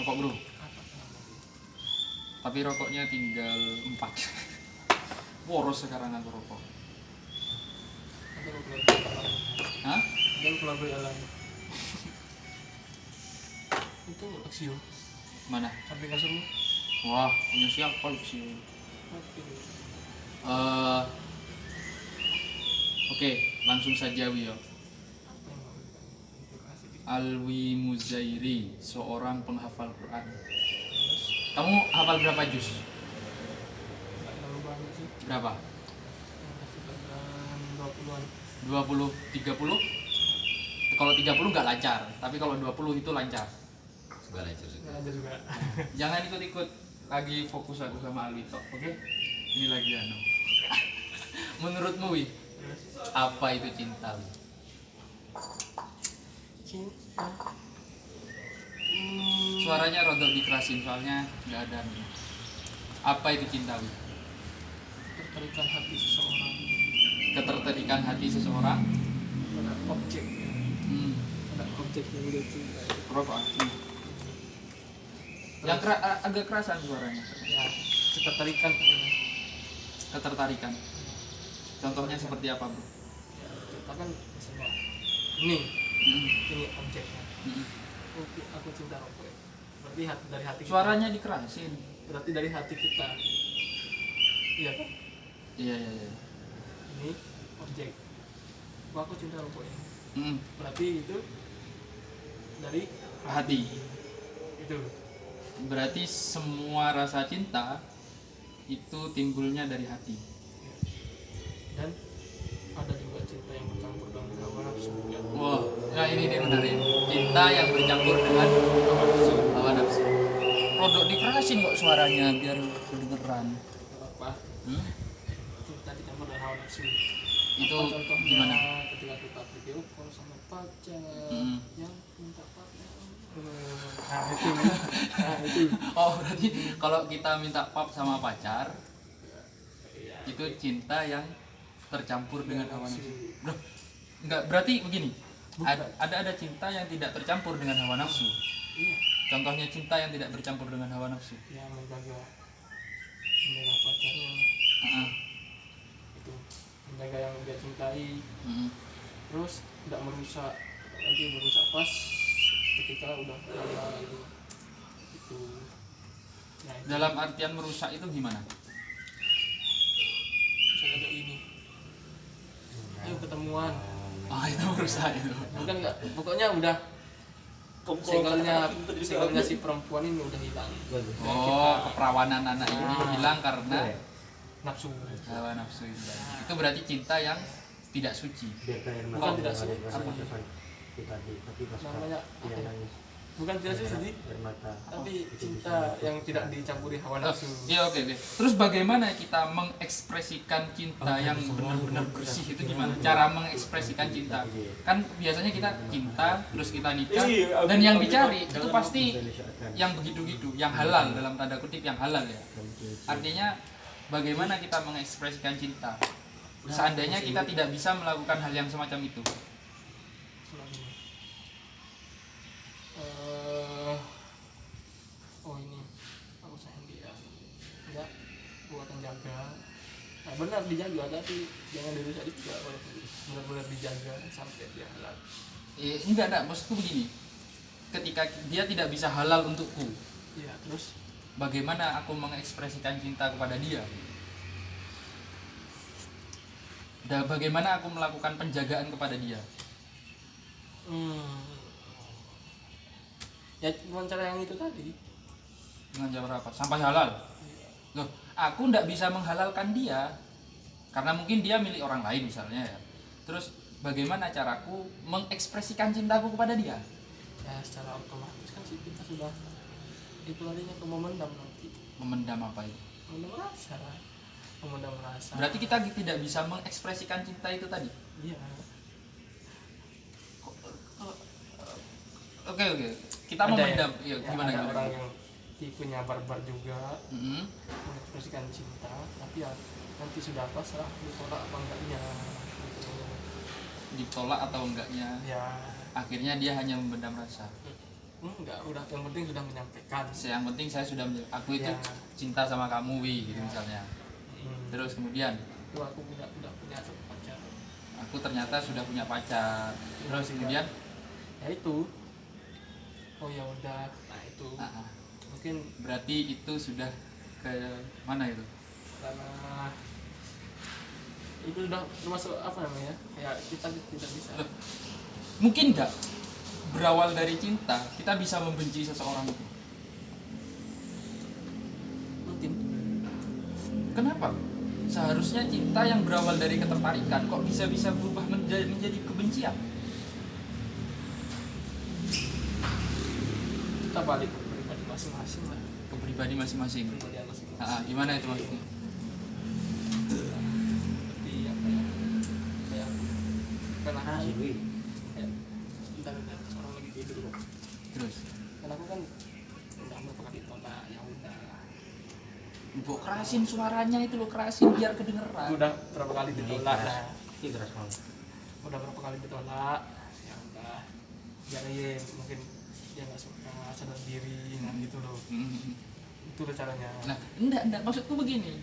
Rokok bro, Apa namanya? tapi rokoknya tinggal 4. Boros sekarang aku rokok. Ada keluarga alam. Hah? Ada keluarga alam. Itu Lexio. Mana? Samping kasurmu. Wah, punya siapa lu sih? Oke. Oke, langsung saja Wio. Apa yang mau dikasih? Alwi Muzairi, seorang penghafal Quran. Terus Kamu hafal berapa juz? nggak terlalu banyak sih. Berapa? Yang kasih bagian 20-an. 20, 30? Kalau 30 nggak lancar, tapi kalau 20 itu lancar. Segala itu juga. Nggak ada juga. Jangan ikut-ikut, lagi fokus aku sama Alwi tok, oke? Ini lagi anu. Menurutmu Wi, Terus apa itu cinta Wi? cinta. Suaranya rodok dikerasin soalnya nggak ada nih. Apa itu cinta Wi? Ketertarikan hati seseorang Ketertarikan hati seseorang. pada objek, pada objek yang dia cintai. Rokok. Yang agak kerasan suaranya. Ya, ketertarikan sebenarnya. Ketertarikan. Contohnya seperti apa bro? Ya, kita kan misalnya ini Hmm. ini objeknya. Hmm. Oke, aku cinta rokok. Berarti dari hati kita. Suaranya dikerasin. Berarti dari hati kita. Iya kan? Iya iya iya. Ini objek. Wah, aku cinta rokok ini. Hmm. Berarti itu dari Hati. itu. Berarti semua rasa cinta itu timbulnya dari hati. Dan ada juga cinta yang bercampur dengan hawa nafsu. Ya. Wah, nah ini dia benerin. Cinta yang bercampur dengan hawa nafsu. Hawa nafsu. Rodok dikerasin kok suaranya biar kedengeran. Apa? Hmm? Cinta dicampur dengan hawa nafsu. Itu Apa contohnya gimana? ketika kita video call sama pacar Hmm. yang minta partner. Nah itu Oh berarti kalau kita minta pap sama pacar ya, itu cinta yang tercampur dengan hawa nafsu. nafsu. Loh, enggak berarti begini. Bukan. Ada cinta yang tidak tercampur dengan hawa nafsu. Iya, Contohnya cinta yang tidak bercampur dengan hawa nafsu. yang menjaga pacarnya Heeh. itu, menjaga yang dia cintai, Mm-mm. terus tidak merusak, nanti merusak pas ketika udah lama itu ya, itu. Dalam artian merusak itu gimana? Misalnya kayak ini, ayo ketemuan, Oh itu merusak itu. bukan nggak, pokoknya udah singlenya si perempuan ini udah hilang. Oh keperawanan anak ini hilang karena Nafsu. hawa nafsu itu. Itu berarti cinta yang tidak suci. Bukan tidak suci. Namanya bukan tidak suci, tapi cinta yang tidak dicampuri hawa Oh, nafsu. iya oke oke. Terus bagaimana kita mengekspresikan cinta yang benar-benar bersih itu gimana? Cara mengekspresikan cinta. Kan biasanya kita cinta, terus kita nikah, dan yang dicari itu pasti yang begitu-gitu, yang halal dalam tanda kutip yang halal ya. Artinya bagaimana kita mengekspresikan cinta? Seandainya kita tidak bisa melakukan hal yang semacam itu. Oh ini aku sayang dia, enggak buatan jaga. Nah benar dijaga, tapi jangan dirusak juga, walaupun benar-benar dijaga sampai dia halal. Enggak, maksudku begini. Ketika dia tidak bisa halal untukku, Iya, terus bagaimana aku mengekspresikan cinta kepada dia? Dan bagaimana aku melakukan penjagaan kepada dia? Ya cuma cara yang itu tadi. Dengan cara apa? Sampai halal. Loh, aku ndak bisa menghalalkan dia karena mungkin dia milik orang lain misalnya ya. Terus bagaimana caraku mengekspresikan cintaku kepada dia? Ya secara otomatis kan sih kita sudah itu larinya ke memendam nanti. Memendam apa itu? Memendam rasa. Berarti kita tidak bisa mengekspresikan cinta itu tadi. Iya. Oke. Kita Ada memendam. ya, Iya, gimana ada gimana? orang yang tipenya barbar juga, Mm-hmm. mengekspresikan cinta, tapi ya nanti sudah pasrah ditolak apa enggaknya gitu. Ditolak atau enggaknya? Ya Akhirnya dia hanya memendam rasa. enggak, udah yang penting sudah menyampaikan. Yang penting saya sudah aku itu Ya. cinta sama kamu wi gitu misalnya. Terus kemudian Itu aku udah punya pacar. aku ternyata sudah punya pacar. Terus kemudian Ya itu. Oh ya udah, nah itu. Mungkin berarti itu sudah ke mana itu? karena itu udah termasuk apa namanya? Kayak kita tidak bisa. Loh, mungkin nggak berawal dari cinta kita bisa membenci seseorang itu? Mungkin. Kenapa? Seharusnya cinta yang berawal dari ketertarikan kok bisa berubah menjadi kebencian? Kita balik ke pribadi masing-masing lah. Ke pribadi masing-masing. Pribadi masing-masing. Gimana itu maksudnya? Seperti apa ya? Kayak karena bentar orang lagi tidur kok. Terus Karena aku kan udah berapa kali ditolak, ya udah. Mbok kerasin suaranya itu lo, kerasin biar kedengeran. Udah berapa kali ditolak lah. Ini keras banget. Udah berapa kali ditolak, ya udah. Biarin, mungkin dia nggak suka, sadar diri, nah gitu loh. Itu loh caranya. Nah, enggak, maksudku begini.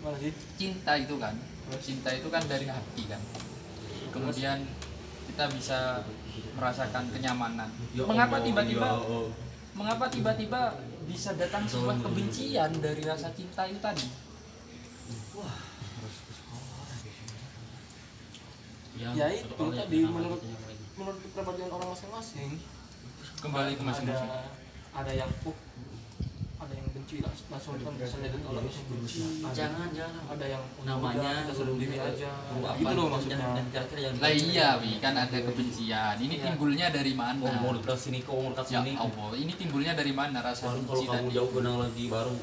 Mana sih? Cinta itu kan dari hati kan. Kemudian kita bisa merasakan kenyamanan. Mengapa tiba-tiba bisa datang sebuah kebencian dari rasa cinta itu tadi? Ya itu tadi menurut kepribadian orang masing-masing. Kembali ke masing-masing. Ada yang ada yang benci langsung kan misalnya ditolak langsung benci. Jangan. Ada yang Namanya kita suruh diri aja. apa Gitu loh maksudnya. dan kira-kira yang Lah iya, Wi, kan ada kebencian. Ini Iya. timbulnya dari mana? mau dekat sini kok mau dekat Ya sini. Allah, ini timbulnya dari mana rasa Baru kalau benci kamu tadi? jauh kenal lagi baru.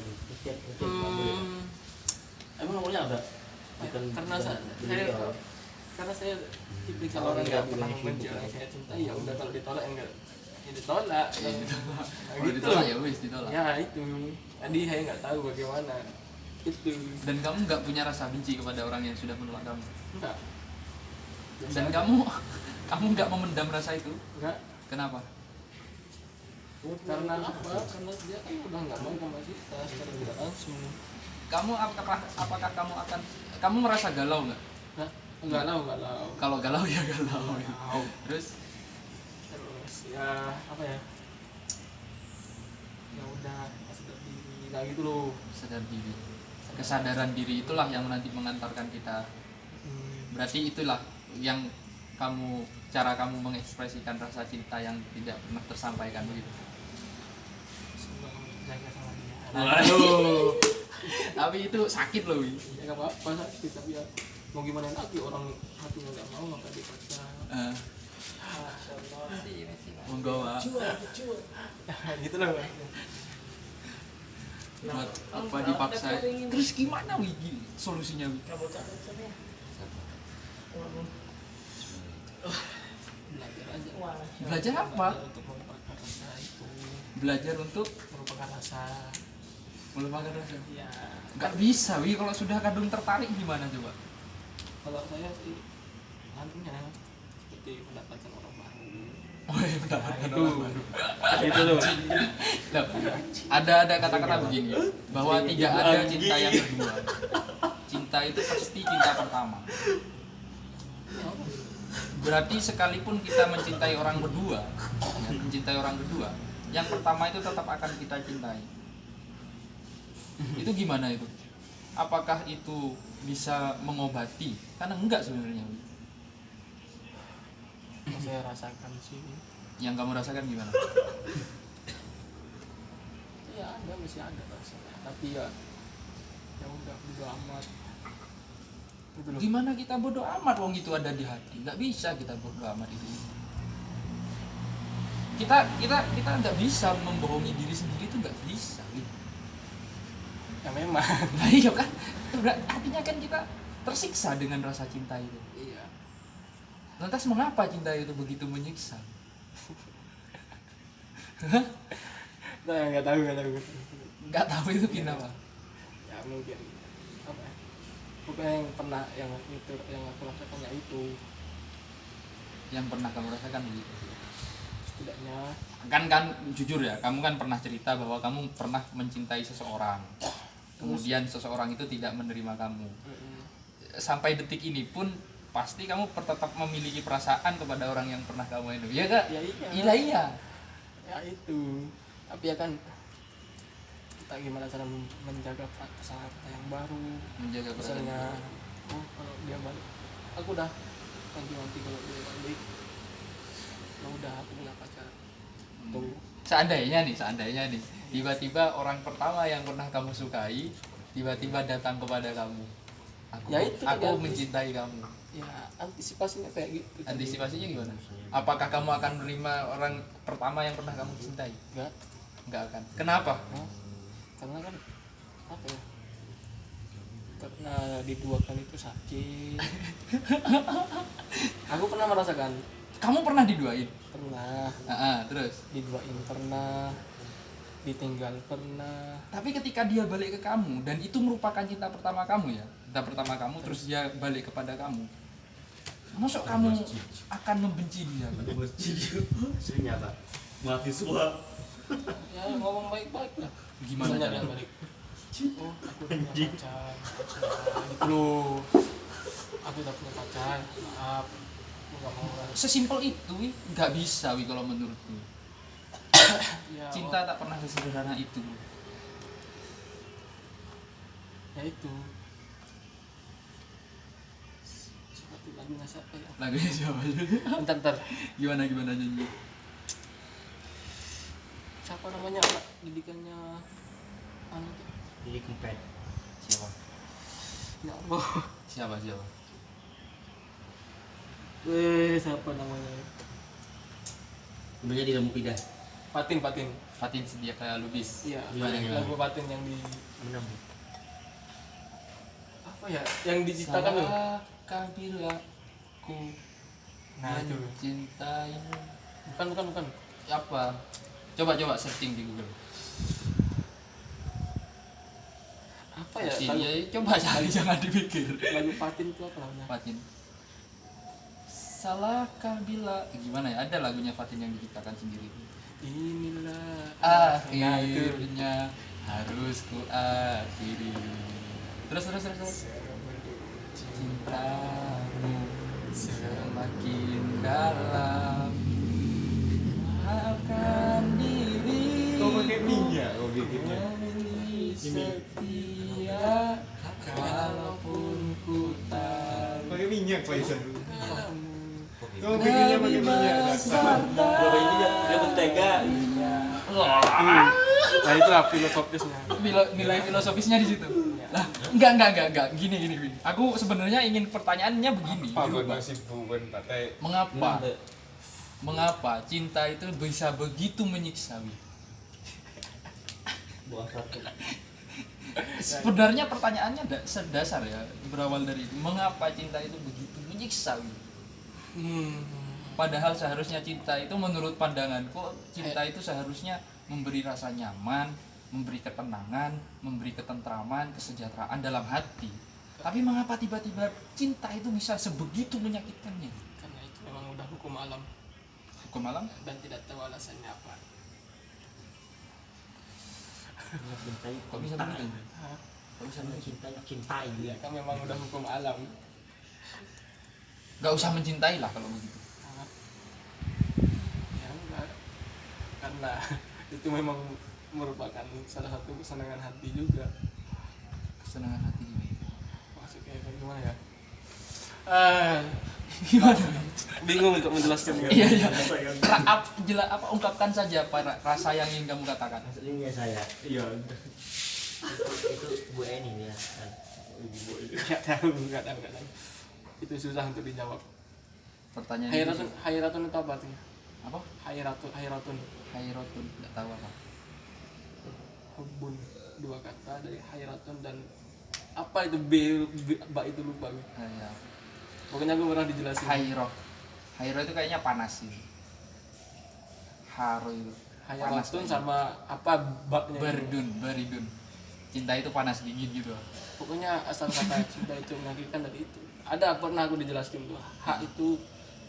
Emang awalnya ada? Karena saya tipikal orang nggak pernah membenci orang yang saya cintai, ya udah kalau ditolak enggak ya ditolak. Nah, Kalau gitu. ditolak ya wis ditolak. Ya itu. Tadi saya nggak tahu bagaimana. Itu. Dan kamu nggak punya rasa benci kepada orang yang sudah menolak kamu. Enggak. Dan kamu nggak memendam rasa itu. Enggak. Kenapa? Karena apa? Karena dia kan udah nggak mau sama kita secara tidak langsung. Kamu apakah kamu merasa galau nggak? Nah, enggak lau. Kalau galau ya galau. Terus Terus ya apa ya? Ya udah sadar diri kayak gitu loh. sadar diri. Kesadaran diri itulah yang nanti mengantarkan kita. Berarti itulah yang cara kamu mengekspresikan rasa cinta yang tidak pernah tersampaikan begitu. Semoga kamu jaga sama dia. Waduh. Tapi itu sakit loh, Wi. Ya nggak apa-apa sakit, tapi ya mau gimana lagi, orang hatinya nggak mau maka dipaksa. Monggo, Pak. Gitu loh. Buat apa dipaksa? Terus gimana, Wi? Solusinya, Wi? Belajar aja. Belajar apa? Untuk melupakan rasa itu. Belajar untuk Melupakan rasa. melupakan rasa. Ya. Nggak bisa, Wi. Kalau sudah kadung tertarik gimana coba? Kalau saya sih nantinya seperti mendapatkan orang baru. Oh, iya, mendapatkan Itu. orang baru. Itu loh. Loh, ada kata-kata begini bahwa tidak ada cinta yang kedua. Cinta itu pasti cinta pertama. Berarti sekalipun kita mencintai orang kedua, yang pertama itu tetap akan kita cintai. Itu gimana itu? Apakah itu bisa mengobati? Karena enggak sebenarnya. Yang saya rasakan sih. Yang kamu rasakan gimana? Ya ada, masih ada rasanya. Tapi ya udah bodo amat. Gitu loh. Gimana kita bodoh amat, wong itu ada di hati? Nggak bisa kita bodoh amat itu. Kita nggak bisa membohongi diri sendiri, itu nggak bisa. Ya memang. Nah iya kan, artinya kan kita tersiksa dengan rasa cinta itu. Iya. Lantas mengapa cinta itu begitu menyiksa? Saya nggak tahu. Nggak tahu itu kenapa. Ya mungkin apa ya? Pokoknya yang aku rasakan ya itu. Yang pernah kamu rasakan begitu. setidaknya kan jujur ya, kamu kan pernah cerita bahwa kamu pernah mencintai seseorang, kemudian seseorang itu tidak menerima kamu. Sampai detik ini pun pasti kamu tetap memiliki perasaan kepada orang yang pernah kamu itu, ya kak? ya iya Iya. ya itu, tapi ya kan kita gimana cara menjaga pasangan kita yang baru. Menjaga perasaan. Misalnya kalau dia balik aku udah nanti kalau dia balik ya udah aku punya pacar tuh. Seandainya nih tiba-tiba orang pertama yang pernah kamu sukai tiba-tiba datang kepada kamu, Ya itu aku tadi mencintai kamu, ya antisipasinya kayak gitu. antisipasinya gimana? Apakah kamu akan menerima orang pertama yang pernah kamu cintai? Enggak akan. Kenapa? Karena kan apa ya, karena diduakan itu sakit. Aku pernah merasakan, Kamu pernah diduain? pernah Terus diduain, pernah ditinggal, pernah. tapi ketika dia balik ke kamu dan itu merupakan cinta pertama kamu ya, cinta pertama kamu, terus dia balik kepada kamu, masuk kamu akan membenci dia? Sering nyata. Mahasiswa. Ya ngomong baik-baik lah. Gimana Misalnya caranya? dia balik, oh aku udah punya pacar, nah, gitu loh. Aku udah punya pacar, maaf, aku gak mau kan. Sesimpel itu, nggak bisa kalau menurutku. Ya, Cinta tak pernah sesederhana itu. ya itu seperti lagunya siapa ya, Lagunya siapa? bentar Gimana nyanyi? siapa namanya, anak didikannya anu tuh, Jadi kempet. Siapa? ya Allah, Siapa? siapa namanya, Dulunya di Lembu Pidah. Fatin, Fatin Sidiaka Lubis. iya, Gimana, gimana? lagu Fatin yang di Menang. apa ya, yang diciptakan tuh. Salahkah bila ku Nah itu mencintaimu? bukan Apa? Coba searching di Google. apa ya, Fatin, lagu, ya, coba cari, jangan dipikir. lagu Fatin itu apa namanya, Fatin. Salahkah bila gimana ya? Ada lagunya Fatin yang diciptakan sendiri. inilah Nah, nah itu Akhirnya harus ku akhiri. Terus. Cintamu semakin dalam, maafkan diri. Kau pakai minyak, kau bikinnya. Memilih setia walaupun ku tahu. Pakai minyak, Faisal. kamu. Kau bikinnya pakai minyak, Daksa. Berapa ini dia mentega. Nah itulah filosofisnya. Nilai filosofisnya di situ. Lah, enggak. Gini. Aku sebenarnya ingin pertanyaannya begini. Apa buat masih bukan patai? Mengapa cinta itu bisa begitu menyiksa, Wi? Buang satu. Sebenarnya pertanyaannya dasar ya, berawal dari itu. Mengapa cinta itu begitu menyiksa, Wi? Padahal seharusnya cinta itu menurut pandanganku, cinta itu seharusnya memberi rasa nyaman, memberi ketenangan, memberi ketentraman, kesejahteraan dalam hati. Tapi mengapa tiba-tiba cinta itu bisa sebegitu menyakitkannya? Karena itu memang udah hukum alam Hukum alam? dan tidak tahu alasannya apa. Cintai. Kok bisa begitu? Hah? Kok bisa begitu? Cintai Ya dia. kan memang udah hukum alam. Gak usah mencintai lah kalau begitu. Hah? Ya enggak, karena itu memang merupakan salah satu kesenangan hati juga. Kesenangan hati gimana? Maksudnya bagaimana ya? Gimana? Bingung untuk menjelaskannya. Iya. Apa ungkapkan saja apa rasa yang ingin kamu katakan. Aslinya saya. Iya. Itu Bu Eni ya. Nggak tahu. Itu susah untuk dijawab. Pertanyaan Hayratun itu apa artinya? apa? Hayratun. Hairotun, enggak tahu apa. Hubun, dua kata dari hayratun dan apa itu ba itu lupa gue. Ya. Pokoknya gue pernah dijelasin. Hairo itu kayaknya panas sih. Haro itu. Hayratun sama apa baknya? Baridun. Cinta itu panas dingin gitu. Pokoknya asal kata cinta itu menyakitkan dari itu. Ada pernah aku dijelaskan tuh. Ha itu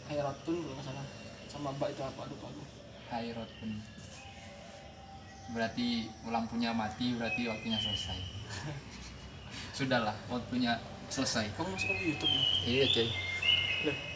hayratun kalau nggak salah. Sama ba itu apa lupa gue. Kairot pun. Berarti lampunya mati, berarti waktunya selesai. Sudahlah, waktunya selesai. Kamu masukkan di YouTube ya? Iya, cuy. Udah.